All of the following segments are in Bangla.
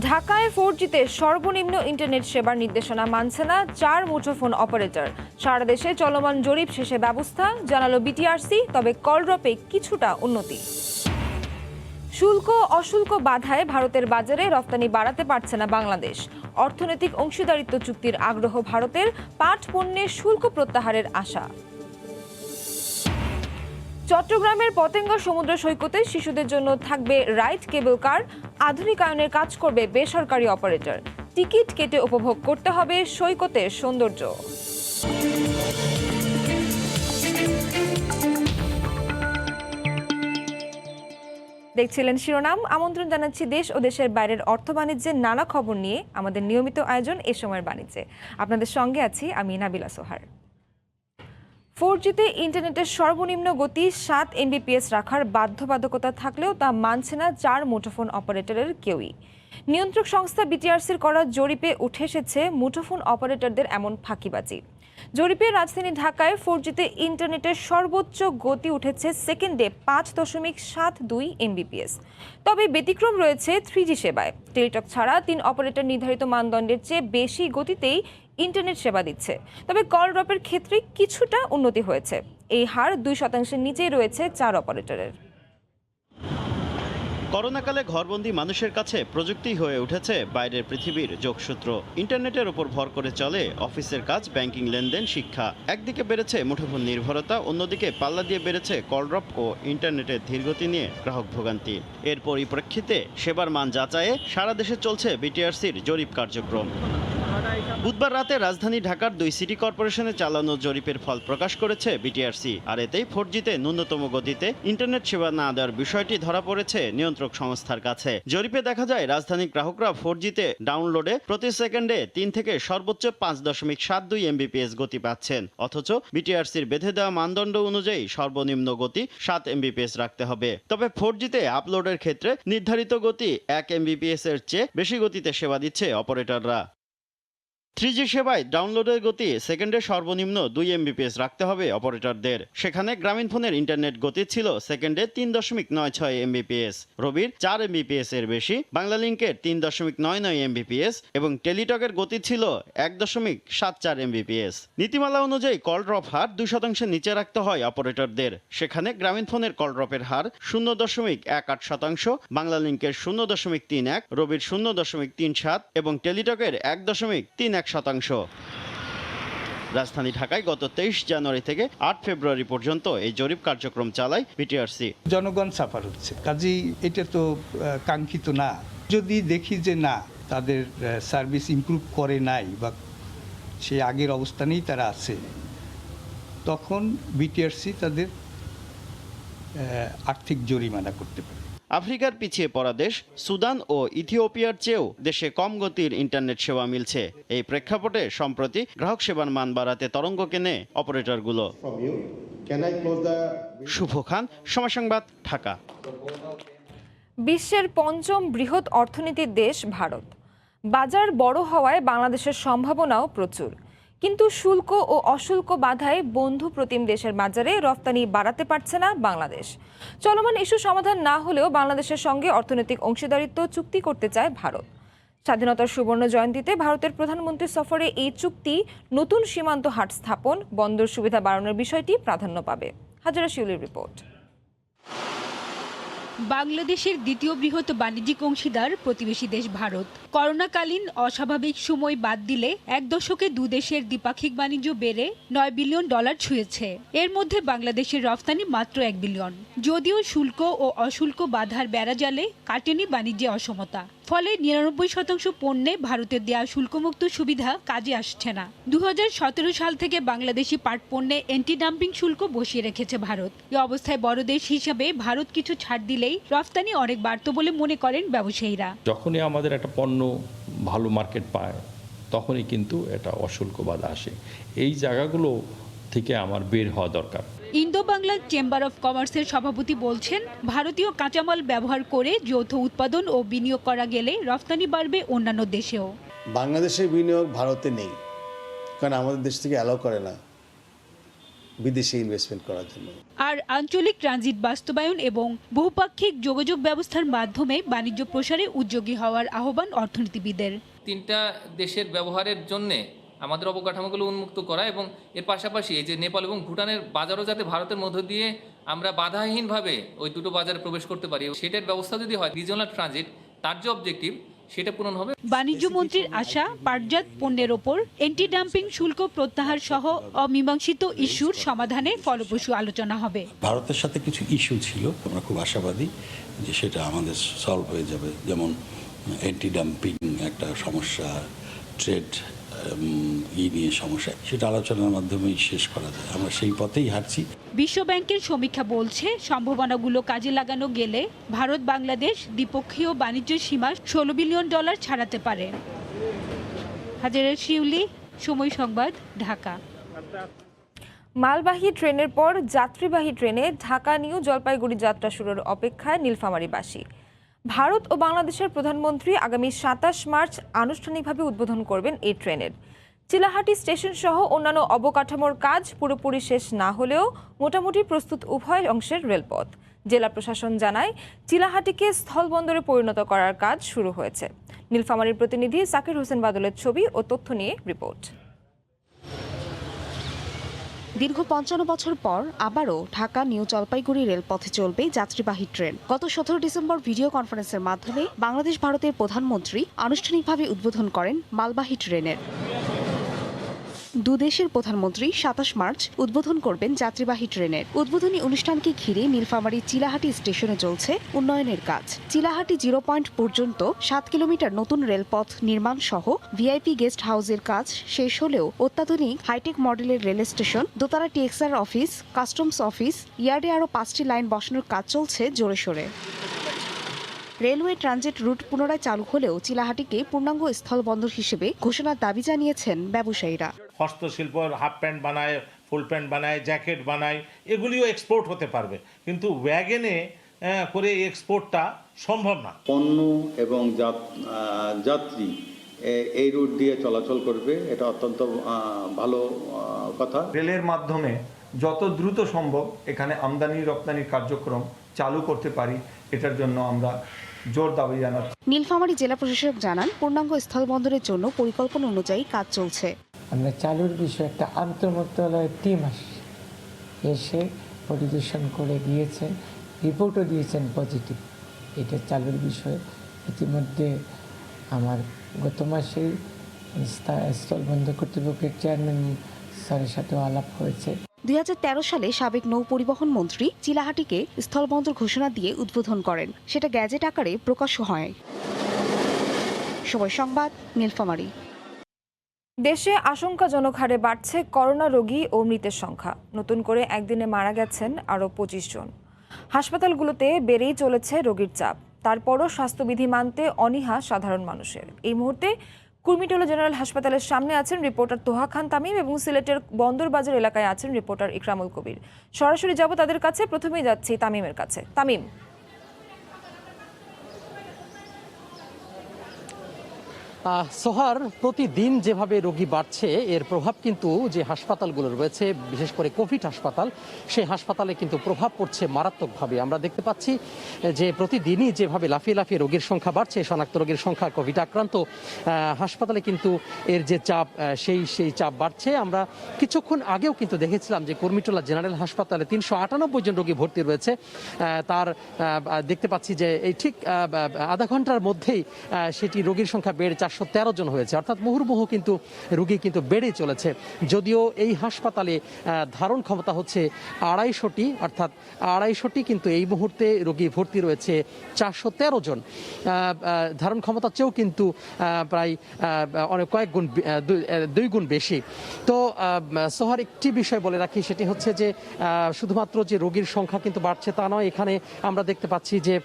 ঢাকায় 4Gতে সর্বনিম্ন ইন্টারনেট সেবার নির্দেশনা মানছে না 4 মুঠোফোন অপারেটর। সারা দেশে চলমান জরিপ শেষে ব্যবস্থা জানালো বিটিআরসি, তবে কল ড্রপে কিছুটা উন্নতি। শুল্ক অশুল্ক বাধায় ভারতের বাজারে রপ্তানি বাড়াতে পারছে না বাংলাদেশ। অর্থনৈতিক অংশীদারিত্ব চুক্তির আগ্রহ ভারতের, পাট পণ্যের শুল্ক প্রত্যাহারের আশা। চট্টগ্রামের পতেঙ্গা সমুদ্র সৈকতে শিশুদের জন্য থাকবে রাইড কেবল কার, আধুনিকায়নের কাজ করবে বেসরকারি অপারেটর। টিকিট কেটে উপভোগ করতে হবে সৈকতের সৌন্দর্য। দেখছিলেন শিরোনাম। আমন্ত্রণ জানাচ্ছি দেশ ও দেশের বাইরের অর্থ বাণিজ্যের নানা খবর নিয়ে আমাদের নিয়মিত আয়োজন এ সময়ের বাণিজ্যে। আপনাদের সঙ্গে আছি আমি নাবিলা সোহার। 4Gতে ইন্টারনেটের সর্বনিম্ন গতি 7 Mbps রাখার বাধ্যবাধকতা থাকলেও তা মানছে না 4 মুঠোফোন অপারেটরের কেউই। নিয়ন্ত্রক সংস্থা বিটিআরসির করা জরিপে উঠে এসেছে মুঠোফোন অপারেটরদের এমন ফাঁকিবাজি। জরিপে রাজধানী ঢাকায় 4Gতে ইন্টারনেটের সর্বোচ্চ গতি উঠেছে সেকেন্ডে 5.72 Mbps। তবে ব্যতিক্রম রয়েছে 3G সেবায়। টেলিটক ছাড়া 3 অপারেটর নির্ধারিত মানদণ্ডের চেয়ে বেশি গতিতেই ইন্টারনেট সেবা দিচ্ছে। তবে কল ড্রপের ক্ষেত্রে কিছুটা উন্নতি হয়েছে। এই হার 2% নিচেই রয়েছে 4 অপারেটরের। করোনাকালে ঘরবন্দি মানুষের কাছে প্রযুক্তি হয়ে উঠেছে বাইরের পৃথিবীর যোগসূত্র। ইন্টারনেটের উপর ভর করে চলে অফিসের কাজ, ব্যাংকিং, লেনদেন, শিক্ষা। একদিকে বেড়েছে মুঠোফোন নির্ভরতা, অন্যদিকে পাল্লা দিয়ে বেড়েছে কলড্রপ ও ইন্টারনেটের ধীরগতি নিয়ে গ্রাহক ভোগান্তি। এর পরিপ্রেক্ষিতে সেবার মান যাচাইয়ে সারা দেশে চলছে বিটিআরসির জরিপ কার্যক্রম। বুধবার রাতে রাজধানী ঢাকার 2 সিটি কর্পোরেশনে চালানো জরিপের ফল প্রকাশ করেছে বিটিআরসি। আর এতেই 4Gতে ন্যূনতম গতিতে ইন্টারনেট সেবা না দেওয়ার বিষয়টি ধরা পড়েছে নিয়ন্ত্রক সংস্থার কাছে। জরিপে দেখা যায় রাজধানীর গ্রাহকরা 4Gতে ডাউনলোডে প্রতি সেকেন্ডে 3 থেকে সর্বোচ্চ 5.72 Mbps গতি পাচ্ছেন। অথচ বিটিআরসির বেঁধে দেওয়া মানদণ্ড অনুযায়ী সর্বনিম্ন গতি 7 Mbps রাখতে হবে। তবে 4Gতে আপলোডের ক্ষেত্রে নির্ধারিত গতি 1 Mbps এর চেয়ে বেশি গতিতে সেবা দিচ্ছে অপারেটররা। 3G সেবায় ডাউনলোডের গতি সেকেন্ডে সর্বনিম্ন 2 Mbps রাখতে হবে অপারেটরদের। সেখানে গ্রামীণ ফোনের ইন্টারনেট গতি ছিল সেকেন্ডে 3.96 Mbps, রবির 4 Mbps এর বেশি, বাংলালিংকের 3.99 Mbps এবং টেলিটকের গতি ছিল 1.74 Mbps। নীতিমালা অনুযায়ী কল ড্রপ হার 2% নিচে রাখতে হয় অপারেটরদের। সেখানে গ্রামীণ ফোনের কল ড্রপের হার 0.18%, বাংলালিংকের 0.31, রবির 0.37 এবং টেলিটকের 1.31%। রাজধানী ঢাকায় গত 23 জানুয়ারি থেকে 8 ফেব্রুয়ারি পর্যন্ত এই জরিপ কার্যক্রম চালায় বিটিআরসি। জনগণ সাফার হচ্ছে, কাজেই এটা তো কাঙ্ক্ষিত না। যদি দেখি যে না, তাদের সার্ভিস ইমপ্রুভ করে নাই বা সেই আগের অবস্থানেই তারা আছে, তখন বিটিআরসি তাদের আর্থিক জরিমানা করতে পারে। আফ্রিকার পিছিয়ে পড়া দেশ সুদান ও ইথিওপিয়ার চেয়েও দেশে কম গতির ইন্টারনেট সেবা মিলছে। এই প্রেক্ষাপটে সম্প্রতি গ্রাহক সেবার মান বাড়াতে তরঙ্গ কেনে অপারেটরগুলো। শুভ খান, সময় সংবাদ, ঢাকা। বিশ্বের 5ম বৃহৎ অর্থনীতির দেশ ভারত। বাজার বড় হওয়ায় বাংলাদেশের সম্ভাবনাও প্রচুর, কিন্তু শুল্ক ও অশুল্ক বাধায় বন্ধু প্রতিম দেশের বাজারে রপ্তানি বাড়াতে পারছে না বাংলাদেশ। চলমান ইস্যু সমাধান না হলেও বাংলাদেশের সঙ্গে অর্থনৈতিক অংশীদারিত্ব চুক্তি করতে চায় ভারত। স্বাধীনতার সুবর্ণ জয়ন্তীতে ভারতের প্রধানমন্ত্রী সফরে এই চুক্তি নতুন সীমান্ত হাট স্থাপন, বন্দর সুবিধা বাড়ানোর বিষয়টি প্রাধান্য পাবে। হাজারা শিউলির রিপোর্ট। বাংলাদেশের দ্বিতীয় বৃহৎ বাণিজ্যিক অংশীদার প্রতিবেশী দেশ ভারত। করোনাকালীন অস্বাভাবিক সময় বাদ দিলে 1 দশকে দুদেশের দ্বিপাক্ষিক বাণিজ্য বেড়ে $9 বিলিয়ন ছুঁয়েছে। এর মধ্যে বাংলাদেশের রফতানি মাত্র 1 বিলিয়ন। যদিও শুল্ক ও অশুল্ক বাধার বেড়াজালে কাটেনি বাণিজ্যে অসমতা, ফলে 99% পণ্যে ভারতের দেয়া শুল্কমুক্ত সুবিধা কাজে আসছে না। 2017 সাল থেকে বাংলাদেশি পাট পণ্যে অ্যান্টি ডাম্পিং শুল্ক বসিয়ে রেখেছে ভারত। এই অবস্থায় বড় দেশ হিসাবে ভারত কিছু ছাড় দিলেই রফতানি অনেক বাড়ত বলে মনে করেন ব্যবসায়ীরা। যখনই আমাদের একটা পণ্য ভালো মার্কেট পায়, তখনই কিন্তু এটা অশুল্ক বাধা আসে। এই জায়গাগুলো থেকে আমার বের হওয়া দরকার। ইন্দো বাংলা চেম্বার অফ কমার্সের সভাপতি বলছেন, ভারতীয় কাঁচামাল ব্যবহার করে যৌথ উৎপাদন ও বিনিয়োগ করা গেলে রফতানি বাড়বে অন্যান্য দেশেও। বাংলাদেশের বিনিয়োগ ভারতে নেই, কারণ আমাদের দেশ থেকে অ্যালাউ করে না। বিদেশি ইনভেস্টমেন্ট করার জন্য। আর আঞ্চলিক ট্রানজিট বাস্তবায়ন এবং বহুপাক্ষিক যোগাযোগ ব্যবস্থার মাধ্যমে বাণিজ্য প্রসারে উদ্যোগী হওয়ার আহ্বান অর্থনীতিবিদের। তিনটা দেশের ব্যবহারের জন্যে আমাদের অবকাঠামোগুলো উন্মুক্ত করা এবং এর পাশাপাশি এই যে নেপাল এবং ভুটানের বাজারও যাতে ভারতের মধ্য দিয়ে আমরা বাধাহীনভাবে ওই দুটো বাজারে প্রবেশ করতে পারি, সেটার ব্যবস্থা যদি হয় রিজিওনাল ট্রানজিট, তার যে অবজেক্টিভ সেটা পূরণ হবে। বাণিজ্য মন্ত্রীর আশা, পাটজাত পণ্যের ওপর এন্টি ডাম্পিং শুল্ক প্রত্যাহার সহ অমীমাংসিত ইস্যুর সমাধানে ফলপ্রসূ আলোচনা হবে। ভারতের সাথে কিছু ইস্যু ছিল, আমরা খুব আশাবাদী যে সেটা আমাদের সলভ হয়ে যাবে, যেমন এন্টি ডাম্পিং একটা সমস্যা, ট্রেড নিয়ে সমস্যা, সেটা আলোচনার মাধ্যমেই শেষ করা যায়। আমরা সেই পথেই হাঁটছি। বিশ্ব ব্যাংকের সমীক্ষা বলছে সম্ভাবনাগুলো কাজে লাগানো গেলে ভারত বাংলাদেশ দ্বিপক্ষীয় বাণিজ্য সীমা $16 বিলিয়ন ছাড়াতে পারে। হাজারের শিউলি, সময় সংবাদ, ঢাকা। মালবাহী ট্রেনের পর যাত্রীবাহী ট্রেনে ঢাকা নিউ জলপাইগুড়ি যাত্রা শুরুর অপেক্ষায় নীলফামারীবাসী। ভারত ও বাংলাদেশের প্রধানমন্ত্রী আগামী 27 মার্চ আনুষ্ঠানিকভাবে উদ্বোধন করবেন এই ট্রেনের। চিলাহাটি স্টেশন সহ অন্যান্য অবকাঠামোর কাজ পুরোপুরি শেষ না হলেও মোটামুটি প্রস্তুত উভয় অংশের রেলপথ। জেলা প্রশাসন জানায় চিলাহাটিকে স্থলবন্দরে পরিণত করার কাজ শুরু হয়েছে। নীলফামারীর প্রতিনিধি জাকির হোসেন বাদলের ছবি ও তথ্য নিয়ে রিপোর্ট। দীর্ঘ 55 বছর পর আবারও ঢাকা নিউ জলপাইগুড়ি রেলপথে চলবে যাত্রীবাহী ট্রেন। গত 17 ডিসেম্বর ভিডিও কনফারেন্সের মাধ্যমে বাংলাদেশ ভারতের প্রধানমন্ত্রী আনুষ্ঠানিকভাবে উদ্বোধন করেন মালবাহী ট্রেনের। দুদেশের প্রধানমন্ত্রী 27 মার্চ উদ্বোধন করবেন যাত্রীবাহী ট্রেনের। উদ্বোধনী অনুষ্ঠানকে ঘিরে নীলফামারী চিলাহাটি স্টেশনে চলছে উন্নয়নের কাজ। চিলাহাটি 0 পয়েন্ট পর্যন্ত 7 কিলোমিটার নতুন রেলপথ নির্মাণ সহ ভিআইপি গেস্ট হাউসের কাজ শেষ হলেও অত্যাধুনিক হাইটেক মডেলের রেল স্টেশন, দোতলা টিএক্সআর অফিস, কাস্টমস অফিস, ইয়ার্ডে আরও 5টি লাইন বসানোর কাজ চলছে জোরে সোরে। রেলওয়ে ট্রানজিট রুট পুনরায় চালু হলেও চিলাহাটিকে পূর্ণাঙ্গ স্থলবন্দর হিসেবে ঘোষণার দাবি জানিয়েছেন ব্যবসায়ীরা। হস্তশিল্প হাফ প্যান্ট বানায়, ফুল প্যান্ট বানায়, জ্যাকেট বানায়, এগুলিও এক্সপোর্ট হতে পারবে, কিন্তু ওয়াগনে করে এক্সপোর্টটা সম্ভব না। পণ্য এবং যাত্রী এই রুট দিয়ে চলাচল করবে, এটা অত্যন্ত ভালো কথা। রেলের মাধ্যমে যত দ্রুত সম্ভব এখানে আমদানি রপ্তানির কার্যক্রম চালু করতে পারি, এটার জন্য আমরা জোর দাবি জানাচ্ছি। নীলফামারী জেলা প্রশাসক জানান, পূর্ণাঙ্গ স্থলবন্দরের জন্য পরিকল্পনা অনুযায়ী কাজ চলছে। আমরা চালুর বিষয়ে একটা আন্তঃমন্ত্রণালয়ের টিম এসে পরিদর্শন করে গিয়েছেন, রিপোর্টও দিয়েছেন পজিটিভ। এটা চালুর বিষয়ে ইতিমধ্যে আমার গত মাসেই স্থলবন্দর কর্তৃপক্ষের চেয়ারম্যান স্যারের সাথেও আলাপ হয়েছে। 2013 সালে সাবেক নৌ পরিবহন মন্ত্রী চিলাহাটিকে স্থলবন্দর ঘোষণা দিয়ে উদ্বোধন করেন। সেটা গ্যাজেট আকারে প্রকাশ্য হয়। সময় সংবাদ, নীলফামারী। দেশে আশঙ্কাজনক হারে বাড়ছে করোনা রোগী ও মৃতের সংখ্যা। নতুন করে একদিনে মারা গেছেন আরও 25 জন। হাসপাতালগুলোতে বেড়েই চলেছে রোগীর চাপ। তারপরও স্বাস্থ্যবিধি মানতে অনীহা সাধারণ মানুষের। এই মুহূর্তে কুর্মিটোলা জেনারেল হাসপাতালের সামনে আছেন রিপোর্টার তোহা খান তামিম এবং সিলেটের বন্দরবাজার এলাকায় আছেন রিপোর্টার ইকরামুল কবির। সরাসরি যাব তাদের কাছে। প্রথমেই যাচ্ছি তামিমের কাছে। তামিম, সোহার, প্রতিদিন যেভাবে রোগী বাড়ছে এর প্রভাব কিন্তু যে হাসপাতালগুলো রয়েছে, বিশেষ করে কোভিড হাসপাতাল, সেই হাসপাতালে কিন্তু প্রভাব পড়ছে মারাত্মকভাবে। আমরা দেখতে পাচ্ছি যে প্রতিদিনই যেভাবে লাফিয়ে লাফিয়ে রোগীর সংখ্যা বাড়ছে, শনাক্ত রোগীর সংখ্যা, কোভিড আক্রান্ত হাসপাতালে কিন্তু এর যে চাপ সেই চাপ বাড়ছে। আমরা কিছুক্ষণ আগেও কিন্তু দেখেছিলাম যে কুর্মিটোলা জেনারেল হাসপাতালে 398 জন রোগী ভর্তি রয়েছে। তার দেখতে পাচ্ছি যে এই ঠিক আধা ঘন্টার মধ্যেই সেটি রোগীর সংখ্যা বেড়ে 413 জন হয়েছে। অর্থাৎ মুহুর্মুহু কিন্তু রোগী কিন্তু বেড়ে চলেছে। যদিও এই হাসপাতালে ধারণ ক্ষমতা হচ্ছে 250টি, অর্থাৎ 250টি, কিন্তু এই মুহূর্তে রোগী ভর্তি রয়েছে 413 জন। ধারণ ক্ষমতার চেয়েও কিন্তু প্রায় অনেক কয়েক গুণ, 2 গুণ বেশি। তো সোহার, একটি বিষয় বলে রাখি, সেটি হচ্ছে যে শুধুমাত্র যে রোগীর সংখ্যা কিন্তু বাড়ছে তা নয়, এখানে আমরা দেখতে পাচ্ছি যে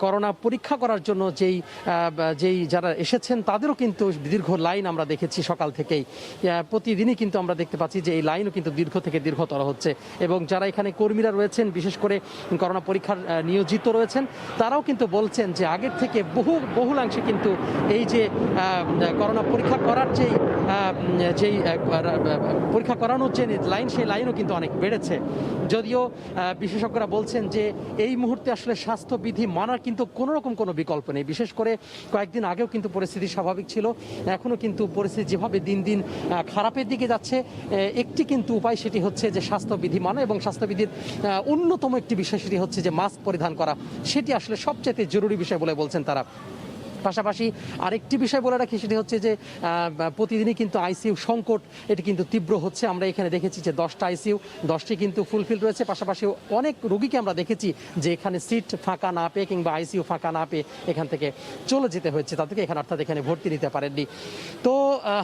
করোনা পরীক্ষা করার জন্য যেই যারা এসেছেন তাদেরও কিন্তু দীর্ঘ লাইন আমরা দেখেছি সকাল থেকেই। প্রতিদিনই কিন্তু আমরা দেখতে পাচ্ছি যে এই লাইনও কিন্তু দীর্ঘ থেকে দীর্ঘতর হচ্ছে, এবং যারা এখানে কর্মীরা রয়েছেন, বিশেষ করে করোনা পরীক্ষার নিয়োজিত রয়েছেন, তারাও কিন্তু বলছেন যে আগের থেকে বহুলাংশে কিন্তু এই যে করোনা পরীক্ষা করার যেই পরীক্ষা করানোর যে লাইন, সেই লাইনও কিন্তু অনেক বেড়েছে। যদিও বিশেষজ্ঞরা বলছেন যে এই মুহূর্তে আসলে স্বাস্থ্যবিধি মানার কিন্তু কোনো রকম কোনো বিকল্প নেই। বিশেষ করে কয়েকদিন আগেও কিন্তু পরিস্থিতি স্বাভাবিক ছিল, এখনও কিন্তু পরিস্থিতি যেভাবে দিন দিন খারাপের দিকে যাচ্ছে, একটি কিন্তু উপায় সেটি হচ্ছে যে স্বাস্থ্যবিধি মানা, এবং স্বাস্থ্যবিধির অন্যতম একটি বিষয় সেটি হচ্ছে যে মাস্ক পরিধান করা। সেটি আসলে সবচেয়ে জরুরি বিষয় বলে বলছেন তারা। পাশাপাশি আরেকটি বিষয় বলে রাখি, সেটি হচ্ছে যে প্রতিদিনই কিন্তু আইসিইউ সংকট এটি কিন্তু তীব্র হচ্ছে। আমরা এখানে দেখেছি যে 10টা আইসিইউ, 10টি কিন্তু ফুলফিল রয়েছে। পাশাপাশি অনেক রোগীকে আমরা দেখেছি যে এখানে সিট ফাঁকা না পেয়ে কিংবা আইসিইউ ফাঁকা না পেয়ে এখান থেকে চলে যেতে হয়েছে তাদেরকে, এখানে অর্থাৎ এখানে ভর্তি নিতে পারেননি। তো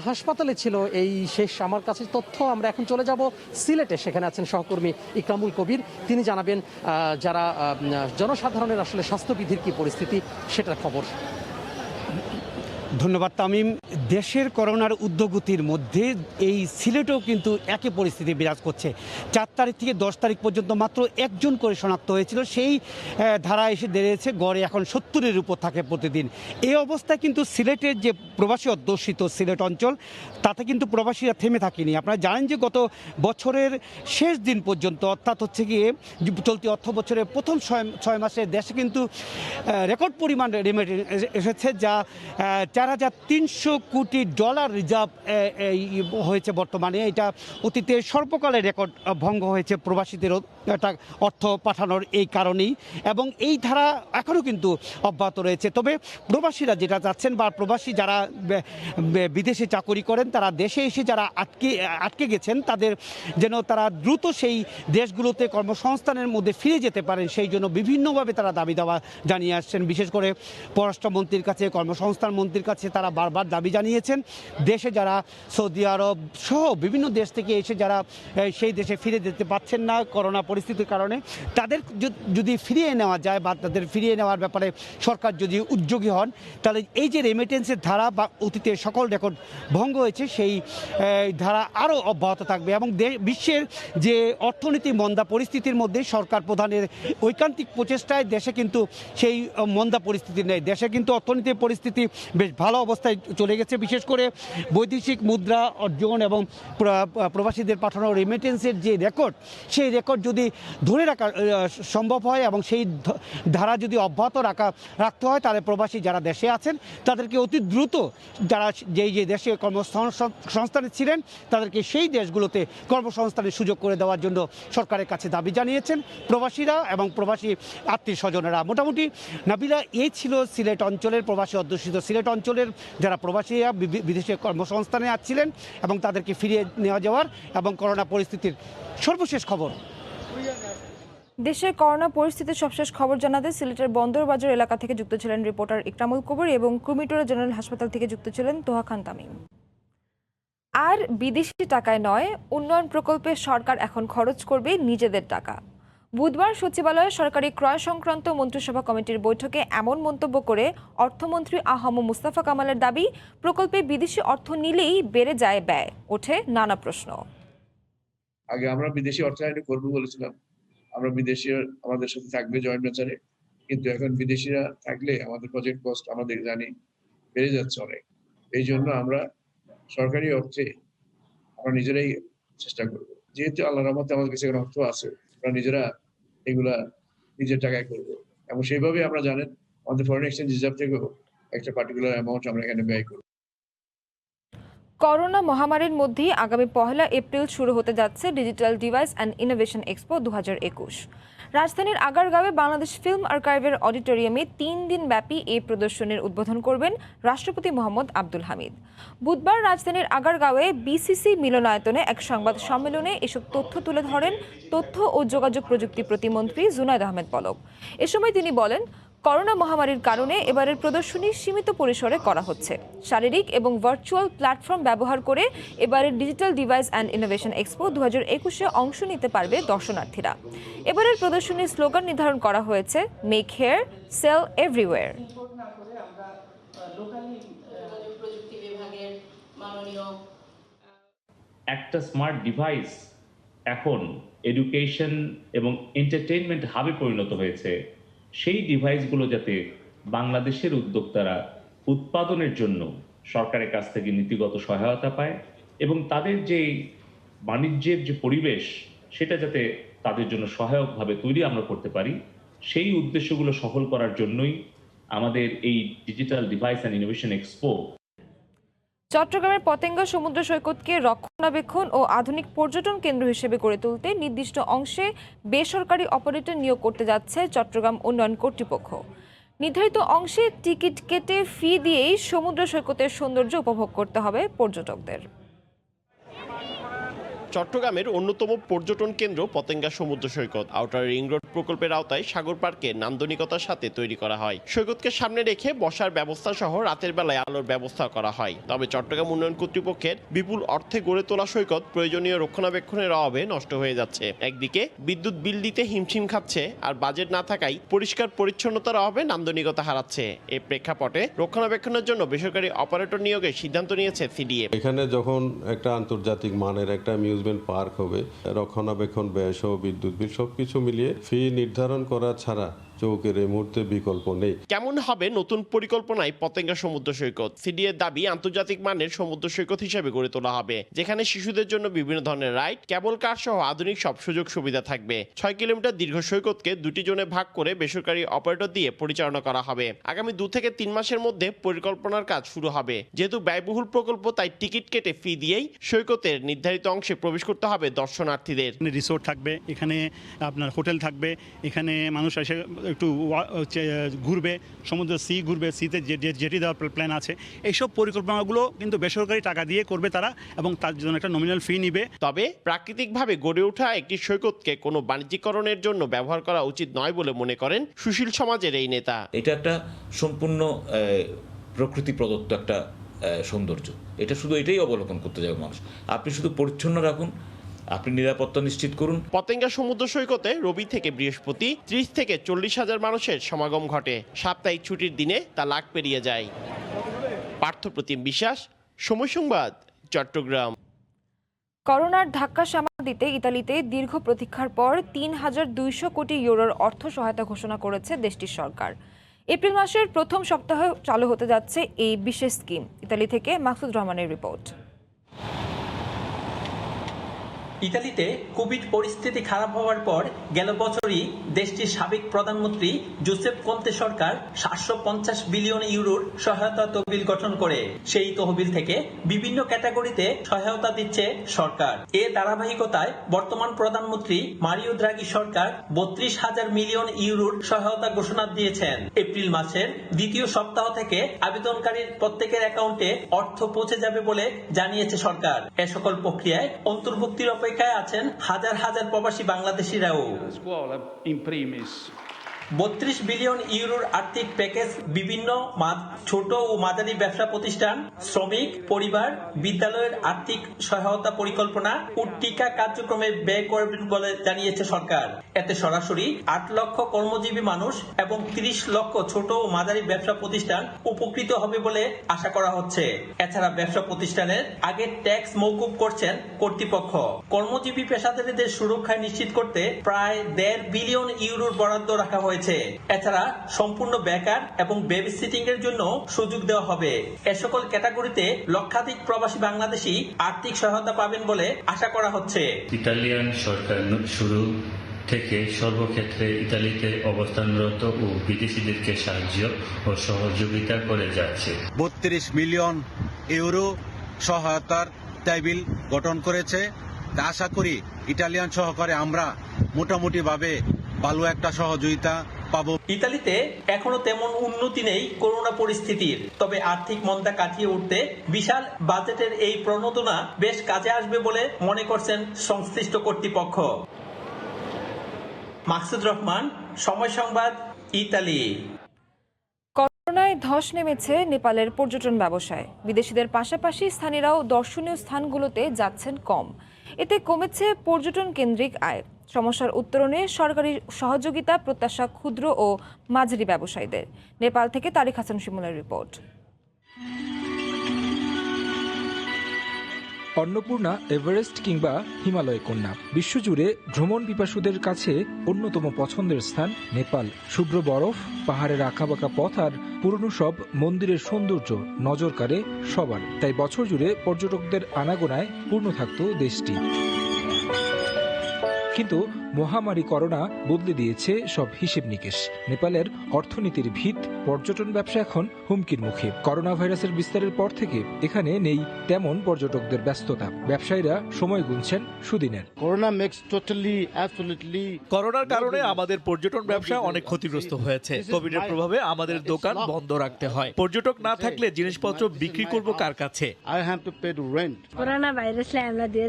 হাসপাতালে ছিল এই শেষ আমার কাছে তথ্য। আমরা এখন চলে যাব সিলেটে, সেখানে আছেন সহকর্মী ইকরামুল কবির, তিনি জানাবেন যারা জনসাধারণের আসলে স্বাস্থ্যবিধির কি পরিস্থিতি সেটার খবর। ধন্যবাদ তামিম। দেশের করোনার ঊর্ধ্বগতির মধ্যে এই সিলেটেও কিন্তু একই পরিস্থিতি বিরাজ করছে। 4 তারিখ থেকে 10 তারিখ পর্যন্ত মাত্র একজন করে শনাক্ত হয়েছিল, সেই ধারা এসে দাঁড়িয়েছে গড়ে এখন 70-এর উপর থাকে প্রতিদিন। এই অবস্থায় কিন্তু সিলেটের যে প্রবাসী অধ্যুষিত সিলেট অঞ্চল, তাতে কিন্তু প্রবাসীরা থেমে থাকেনি। আপনারা জানেন যে গত বছরের শেষ দিন পর্যন্ত, অর্থাৎ হচ্ছে গিয়ে চলতি অর্থ বছরের প্রথম 6 মাসে দেশে কিন্তু রেকর্ড পরিমাণ রেমিটেন্স এসেছে, যা $4,300 কোটি রিজার্ভ হয়েছে বর্তমানে। এটা অতীতে সর্বকালের রেকর্ড ভঙ্গ হয়েছে প্রবাসীদের একটা অর্থ পাঠানোর এই কারণেই, এবং এই ধারা এখনও কিন্তু অব্যাহত রয়েছে। তবে প্রবাসীরা যেটা চাচ্ছেন, বা প্রবাসী যারা বিদেশে চাকরি করেন, তারা দেশে এসে যারা আটকে গেছেন, তাদের যেন তারা দ্রুত সেই দেশগুলোতে কর্মসংস্থানের মধ্যে ফিরে যেতে পারেন, সেই জন্য বিভিন্নভাবে তারা দাবি দাওয়া জানিয়ে আসছেন। বিশেষ করে পররাষ্ট্রমন্ত্রীর কাছে, কর্মসংস্থান মন্ত্রীর কাছে তারা বারবার দাবি জানিয়েছেন। দেশে যারা সৌদি আরব সহ বিভিন্ন দেশ থেকে এসে যারা সেই দেশে ফিরে যেতে পারছেন না করোনা পরিস্থিতির কারণে, তাদের যদি ফিরিয়ে নেওয়া যায় বা তাদের ফিরিয়ে নেওয়ার ব্যাপারে সরকার যদি উদ্যোগী হন, তাহলে এই যে রেমিটেন্সের ধারা বা অতীতে সকল রেকর্ড ভঙ্গ হয়েছে, সেই ধারা আরও অব্যাহত থাকবে। এবং বিশ্বের যে অর্থনীতি মন্দা পরিস্থিতির মধ্যে সরকার প্রধানের ঐকান্তিক প্রচেষ্টায় দেশে কিন্তু সেই মন্দা পরিস্থিতি নেই। দেশে কিন্তু অর্থনীতির পরিস্থিতি বেশ ভালো অবস্থায় চলে গেছে। বিশেষ করে বৈদেশিক মুদ্রা অর্জন এবং প্রবাসীদের পাঠানো রেমিটেন্সের যে রেকর্ড, সেই রেকর্ড যদি ধরে রাখা সম্ভব হয় এবং সেই ধারা যদি অব্যাহত রাখতে হয়, তাহলে প্রবাসী যারা দেশে আছেন তাদেরকে অতি দ্রুত, যারা যে দেশে কর্মসংস্থানে ছিলেন, তাদেরকে সেই দেশগুলোতে কর্মসংস্থানের সুযোগ করে দেওয়ার জন্য সরকারের কাছে দাবি জানিয়েছেন প্রবাসীরা এবং প্রবাসী আত্মীয় স্বজনেরা। মোটামুটি নাবিলা, এই ছিল সিলেট অঞ্চলের প্রবাসী অধ্যুষিত সিলেট অঞ্চলের যারা প্রবাসীরা বিদেশে কর্মসংস্থানে আসছিলেন এবং তাদেরকে ফিরিয়ে নেওয়া যাওয়ার এবং করোনা পরিস্থিতির সর্বশেষ খবর। দেশের করোনা পরিস্থিতির সবশেষ খবর জানাতে সিলেটের বন্দরবাজার এলাকা থেকে যুক্ত ছিলেন রিপোর্টার ইকরামুল কবির এবং কুমিটোরা জেনারেল হাসপাতাল থেকে যুক্ত ছিলেন তোহা খান তামিম। আর বিদেশি টাকায় নয়, উন্নয়ন প্রকল্পে সরকার এখন খরচ করবে নিজেদের টাকা। বুধবার সচিবালয়ে সরকারি ক্রয় সংক্রান্ত মন্ত্রিসভা কমিটির বৈঠকে এমন মন্তব্য করে অর্থমন্ত্রী আহম মুস্তাফা কামালের দাবি, প্রকল্পে বিদেশি অর্থ নিলেই বেড়ে যায় ব্যয়, ওঠে নানা প্রশ্ন। আগে আমরা বিদেশি অর্থায়ন করবো বলেছিলাম, আমরা বিদেশি আমাদের সাথে থাকবে জয়েন্ট ভেঞ্চারে, কিন্তু এখন বিদেশিরা থাকলে আমাদের প্রজেক্ট কস্ট আমাদের জানি বেড়ে যাচ্ছে অনেক। এই জন্য আমরা সরকারি অর্থে আমরা নিজেরাই চেষ্টা করবো, যেহেতু আল্লাহর রহমতে আমাদের কাছে অর্থ আছে, আমরা নিজেরা এগুলা নিজের টাকায় করবো। এবং সেইভাবে আমরা জানেন আমাদের ফরেন এক্সচেঞ্জ রিজার্ভ থেকেও একটা পার্টিকুলার অ্যামাউন্ট আমরা এখানে ব্যয় করবো। করোনা মহামারীর মধ্যেই আগামী 1 এপ্রিল শুরু হতে যাচ্ছে digital device and innovation expo 2021। রাজধানীর আগারগাঁওয়ে বাংলাদেশ ফিল্ম আর্কাইভের অডিটোরিয়ামে 3 দিন ব্যাপী এই প্রদর্শনীর উদ্বোধন করবেন রাষ্ট্রপতি মোহাম্মদ আব্দুল হামিদ। বুধবার রাজধানীর আগারগাঁওয়ে বিসিসি মিলনায়তনে এক সংবাদ সম্মেলনে এসব তথ্য তুলে ধরেন তথ্য ও যোগাযোগ প্রযুক্তি প্রতিমন্ত্রী জুনায়েদ আহমেদ পলক। এ সময় তিনি বলেন, করোনা মহামারীর কারণে এবারের প্রদর্শনী সীমিত পরিসরে করা হচ্ছে। শারীরিক এবং ভার্চুয়াল প্ল্যাটফর্ম ব্যবহার করে এবারের digital device and innovation expo 2021-এ অংশ নিতে পারবে দর্শনার্থীরা। এবারের প্রদর্শনীর স্লোগান নির্ধারণ করা হয়েছে, মেক হেয়ার সেল এভরিওয়্যার। প্রযুক্তি বিভাগের মাননীয় একটা স্মার্ট ডিভাইস এখন এডুকেশন এবং এন্টারটেইনমেন্ট হাবে পরিণত হয়েছে। সেই ডিভাইসগুলো যাতে বাংলাদেশের উদ্যোক্তারা উৎপাদনের জন্য সরকারের কাছ থেকে নীতিগত সহায়তা পায় এবং তাদের যে বাণিজ্যের যে পরিবেশ সেটা যাতে তাদের জন্য সহায়কভাবে তৈরি আমরা করতে পারি, সেই উদ্দেশ্যগুলো সফল করার জন্যই আমাদের এই digital device and innovation expo. চট্টগ্রামের পতেঙ্গা সমুদ্র সৈকতকে রক্ষণাবেক্ষণ ও আধুনিক পর্যটন কেন্দ্র হিসেবে গড়ে তুলতে নির্দিষ্ট অংশে বেসরকারি অপারেটর নিয়োগ করতে যাচ্ছে চট্টগ্রাম উন্নয়ন কর্তৃপক্ষ। নির্ধারিত অংশে টিকিট কেটে ফি দিয়েই সমুদ্র সৈকতের সৌন্দর্য উপভোগ করতে হবে পর্যটকদের। চট্টগ্রামের অন্যতম পর্যটন কেন্দ্র পতেঙ্গা সমুদ্র সৈকত আউটার রিং রোড প্রকল্পের আওতায় সাগর পার্কে নান্দনিকতার সাথে তৈরি করা হয়। সৈকতকে সামনে রেখে বসার ব্যবস্থা সহ রাতের বেলায় আলোর ব্যবস্থা করা হয়। তবে চট্টগ্রাম উন্নয়ন কর্তৃপক্ষের বিপুল অর্থে গড়ে তোলা সৈকত প্রয়োজনীয় রক্ষণাবেক্ষণের অভাবে নষ্ট হয়ে যাচ্ছে। একদিকে বিদ্যুৎ বিল দিতে হিমশিম খাচ্ছে, আর বাজেট না থাকায় পরিষ্কার পরিচ্ছন্নতার অভাবে নান্দনিকতা হারাচ্ছে। এই প্রেক্ষাপটে রক্ষণাবেক্ষণের জন্য বেসরকারি অপারেটর নিয়োগের সিদ্ধান্ত নিয়েছে সিডিএ। এখানে যখন একটা আন্তর্জাতিক মানের একটা পার্ক হবে, রক্ষণাবেক্ষণ ব্যয় সহ বিদ্যুৎ বিল সবকিছু মিলিয়ে ফি নির্ধারণ করা ছাড়া চৌকের এই মুহূর্তে বিকল্প নেই। কেমন হবে নতুন পরিকল্পনায় পতেঙ্গা সমুদ্র সৈকত? সিডিএর দাবি আন্তর্জাতিক মানের সমুদ্র সৈকত হিসেবে গড়ে তোলা হবে, যেখানে শিশুদের জন্য বিভিন্ন ধরনের রাইড, কেবল কার সহ আধুনিক সব সুযোগ সুবিধা থাকবে। 6 কিলোমিটার দীর্ঘ সৈকতকে 2টি জোনে ভাগ করে বেসরকারি অপারেটর দিয়ে পরিচালনা করা হবে। আগামী 2 থেকে 3 মাসের মধ্যে পরিকল্পনার কাজ শুরু হবে। যেহেতু ব্যয়বহুল প্রকল্প, তাই টিকিট কেটে ফি দিয়েই সৈকতের নির্ধারিত অংশে প্রবেশ করতে হবে দর্শনার্থীদের। রিসোর্ট থাকবে, এখানে আপনার হোটেল থাকবে, এখানে মানুষ এসে একটু ঘুরবে, সমুদ্র ঘুরবে, সিতে জেটি দেওয়ার প্ল্যান আছে। এইসব পরিকল্পনাগুলো কিন্তু বেসরকারি টাকা দিয়ে করবে তারা, এবং তার জন্য একটা নমিনাল ফি নিবে। তবে প্রাকৃতিকভাবে গড়ে ওঠা একটি সৈকতকে কোনো বাণিজ্যিকরণের জন্য ব্যবহার করা উচিত নয় বলে মনে করেন সুশীল সমাজের এই নেতা। এটা একটা সম্পূর্ণ প্রকৃতি প্রদত্ত একটা সৌন্দর্য, এটা শুধু এটাই অবলোকন করতে যাবে মানুষ। আপনি শুধু পরিচ্ছন্ন রাখুন, আপনি নিরাপত্তা নিশ্চিত করুন। পতেঙ্গা সমুদ্র সৈকতে রবি থেকে বৃহস্পতি 30 থেকে 40 হাজার মানুষের সমাগম ঘটে। সাপ্তাহিক ছুটির দিনে তা লাখ পেরিয়ে যায়। পার্থপ্রতিম বিশ্বাস, সময় সংবাদ, চট্টগ্রাম। করোনার ধাক্কা সামাল দিতে ইতালিতে দীর্ঘ প্রতীক্ষার পর ৩,২০০ কোটি ইউরোর অর্থ সহায়তা ঘোষণা করেছে দেশটির সরকার। এপ্রিল মাসের প্রথম সপ্তাহে চালু হতে যাচ্ছে এই বিশেষ স্কিম। ইতালি থেকে মাকসুদ রহমানের রিপোর্ট। ইতালিতে কোভিড পরিস্থিতি খারাপ হওয়ার পর গেল বছরই দেশটির সাবেক প্রধানমন্ত্রী জোসেফ কোন্তে সরকার 750 বিলিয়ন ইউরোর সহায়তা তহবিল গঠন করে। সেই তহবিল থেকে বিভিন্ন ক্যাটাগরিতে সহায়তা দিচ্ছে সরকার। এ ধারাবাহিকতায় বর্তমান প্রধানমন্ত্রী মারিও দ্রাগি সরকার 32,000 মিলিয়ন ইউরোর সহায়তা ঘোষণা দিয়েছেন। এপ্রিল মাসের দ্বিতীয় সপ্তাহ থেকে আবেদনকারীর প্রত্যেকের অ্যাকাউন্টে অর্থ পৌঁছে যাবে বলে জানিয়েছে সরকার। এ সকল প্রক্রিয়ায় অন্তর্ভুক্তির অপেক্ষায় আছেন হাজার হাজার প্রবাসী বাংলাদেশিরাও। 32 বিলিয়ন ইউরোর আর্থিক প্যাকেজ বিভিন্ন ছোট ও মাঝারি ব্যবসা প্রতিষ্ঠান, শ্রমিক, পরিবার, বিদ্যালয়ের আর্থিক সহায়তা পরিকল্পনা ও টিকা কার্যক্রমে ব্যয় করবেন বলে জানিয়েছে সরকার। এতে সরাসরি 8 লক্ষ কর্মজীবী মানুষ এবং 30 লক্ষ ছোট ও মাঝারি ব্যবসা প্রতিষ্ঠান উপকৃত হবে বলে আশা করা হচ্ছে। এছাড়া ব্যবসা প্রতিষ্ঠানের আগে ট্যাক্স মওকুফ করছেন কর্তৃপক্ষ। কর্মজীবী পেশাদারদের সুরক্ষা নিশ্চিত করতে প্রায় 1.5 বিলিয়ন ইউরোর বরাদ্দ রাখা হয়েছে। এছাড়া সম্পূর্ণ বেকার এবং বেবি সিটিং এর জন্য সুযোগ দেওয়া হবে। এ সকল ক্যাটাগরিতে লক্ষাধিক প্রবাসী বাংলাদেশি আর্থিক সহায়তা পাবেন বলে আশা করা হচ্ছে। ইতালিয়ান সরকার শুরু থেকে সর্বক্ষেত্রে ইতালিতে অবস্থানরত ও বিদেশিদেরকে সাহায্য ও সহযোগিতা করে যাচ্ছে। 32 মিলিয়ন ইউরো সহায়তার তহবিল গঠন করেছে। আশা করি ইতালিয়ান সহকারে আমরা মোটামুটি ভাবে ভালো একটা সহযোগিতা পাবো। ইতালিতে এখনো তেমন উন্নতি নেই করোনা পরিস্থিতির, তবে আর্থিক মন্দা কাটিয়ে উঠতে বিশাল বাজেটের এই প্রণোদনা বেশ কাজে আসবে বলে মনে করছেন সংশ্লিষ্ট কর্তৃপক্ষ। মাকসুদ রহমান, সময় সংবাদ, ইতালি। করোনায় ধস নেমেছে নেপালের পর্যটন ব্যবসায়। বিদেশিদের পাশাপাশি স্থানীয়রাও দর্শনীয় স্থানগুলোতে যাচ্ছেন কম। এতে কমেছে পর্যটন কেন্দ্রিক আয়। সমস্যার উত্তরণে সরকারি সহযোগিতা প্রত্যাশা ক্ষুদ্র ও মাঝারি ব্যবসায়ীদের। নেপাল থেকে তারিক হাসান শিমুলের রিপোর্ট। অন্নপূর্ণা, এভারেস্ট কিংবা হিমালয় কন্যা, বিশ্বজুড়ে ভ্রমণ পিপাসুদের কাছে অন্যতম পছন্দের স্থান নেপাল। শুভ্র বরফ, পাহাড়ের আঁকাবাঁকা পথ আর পুরনো সব মন্দিরের সৌন্দর্য নজর কাড়ে সবার। তাই বছর জুড়ে পর্যটকদের আনাগোনায় পূর্ণ থাকত দেশটি। কিন্তু মহামারী করোনা বদলে দিয়েছে সব হিসেব নিকেশ। নেপালের অর্থনীতির ভিত, পর্যটন ব্যবসা এখন হুমকির মুখে। করোনা ভাইরাসের বিস্তারের পর থেকে এখানে নেই তেমন পর্যটকদের ব্যস্ততা। ব্যবসায়ীরা সময় গুনছেন সুদিনের। করোনার কারণে আমাদের পর্যটন ব্যবসা অনেক ক্ষতিগ্রস্ত হয়েছে। কোভিডের প্রভাবে আমাদের দোকান বন্ধ রাখতে হয়। পর্যটক না থাকলে জিনিসপত্র বিক্রি করব কার কাছে?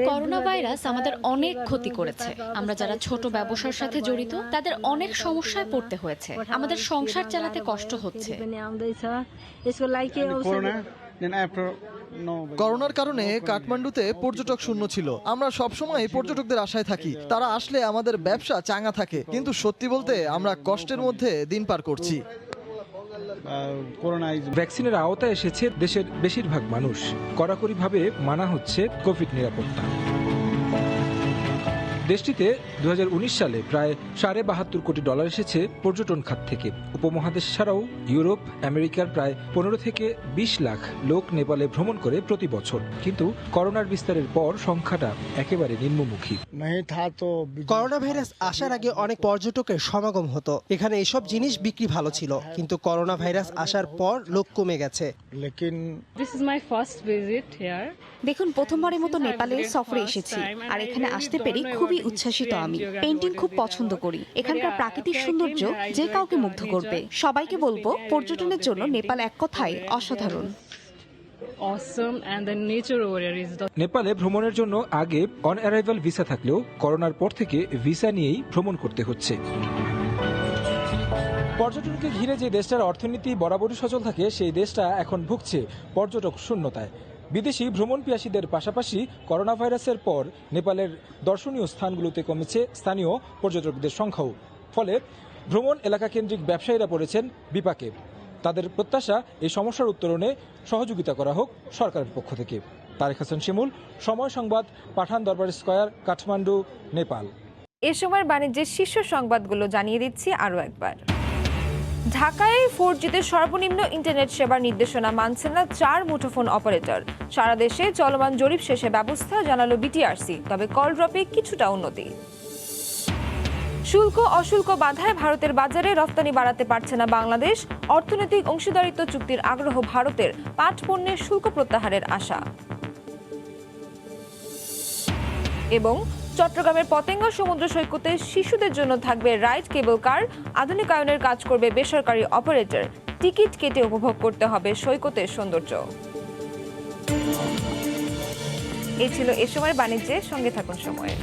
করোনা ভাইরাস আমাদের অনেক ক্ষতি করেছে। আমরা যারা ছোট ব্যবসার সাথে জড়িত তাদের অনেক সমস্যায় পড়তে হয়েছে। আমাদের সংসার চালাতে কষ্ট হচ্ছে। করোনার কারণে কাঠমান্ডুতে পর্যটক শূন্য ছিল। আমরা সবসময় পর্যটকদের আশায় থাকি, তারা আসলে আমাদের ব্যবসা চাঙ্গা থাকে। কিন্তু সত্যি বলতে আমরা কষ্টের মধ্যে দিন পার করছি। ভ্যাকসিনের আওতায় এসেছে দেশের বেশিরভাগ মানুষ। কড়াকড়িভাবে মানা হচ্ছে কোভিড নিরাপত্তা। দেশটিতে 2019 সালে প্রায় $72 কোটি এসেছে পর্যটন খাত থেকে। উপমহাদেশ ছাড়াও ইউরোপ, আমেরিকার প্রায় 15 থেকে 20 লাখ লোক নেপালে ভ্রমণ করে প্রতি বছর। কিন্তু করোনার বিস্তারের পর সংখ্যাটা একেবারে নিম্নমুখী। করোনা ভাইরাস আসার আগে অনেক পর্যটকের সমাগম হতো। এখানে এসব জিনিস বিক্রি ভালো ছিল, কিন্তু করোনা ভাইরাস আসার পর লোক কমে গেছে। দেখুন, প্রথমবারের মতো নেপালে সফরে এসেছি, আর এখানে আসতে পেরে খুবই উচ্ছ্বাসিত আমি। পেইন্টিং খুব পছন্দ করি। এখানকার প্রাকৃতিক সৌন্দর্য যে কাউকে মুগ্ধ করবে। সবাইকে বলবো, পর্যটনের জন্য নেপাল এক কথায় অসাধারণ। নেপালে ভ্রমণের জন্য আগে অন অ্যারাইভাল ভিসা থাকলেও করোনার পর থেকে ভিসা নিয়েই ভ্রমণ করতে হচ্ছে। পর্যটনকে ঘিরে যে দেশটার অর্থনীতি বরাবরই সচল থাকে, সেই দেশটা এখন ভুগছে পর্যটক শূন্যতায়। বিদেশি ভ্রমণ পিয়াসীদের পাশাপাশি করোনা ভাইরাসের পর নেপালের দর্শনীয় স্থানগুলোতে কমেছে স্থানীয় পর্যটকদের সংখ্যাও। ফলে ভ্রমণ এলাকা কেন্দ্রিক ব্যবসায়ীরা পড়েছেন বিপাকে। তাদের প্রত্যাশা এই সমস্যার উত্তরণে সহযোগিতা করা হোক সরকারের পক্ষ থেকে। তারিক হাসান শিমুল, সময় সংবাদ, পাঠান দরবার স্কয়ার, কাঠমান্ডু, নেপাল। এ সময়ের বাণিজ্যের শীর্ষ সংবাদগুলো জানিয়ে দিচ্ছি আরও একবার। ঢাকায় 4Gতে সর্বনিম্ন ইন্টারনেট সেবার নির্দেশনা মানছেন না 4 মুঠোফোন অপারেটর। সারা দেশে চলমান জরিপ শেষে ব্যবস্থা জানালো বিটিআরসি, তবে কল ড্রপে কিছুটা উন্নতি। শুল্ক অশুল্ক বাধায় ভারতের বাজারে রপ্তানি বাড়াতে পারছে না বাংলাদেশ। অর্থনৈতিক অংশীদারিত্ব চুক্তির আগ্রহ ভারতের, পাট পণ্যের শুল্ক প্রত্যাহারের আশা। এবং চট্টগ্রামের পতেঙ্গা সমুদ্র সৈকতে শিশুদের জন্য থাকবে রাইড কেবল কার। আধুনিকায়নের কাজ করবে বেসরকারি অপারেটর। টিকিট কেটে উপভোগ করতে হবে সৈকতের সৌন্দর্য। এই ছিল এ সময়ের বাণিজ্যের সঙ্গে থাকুন সময়ে।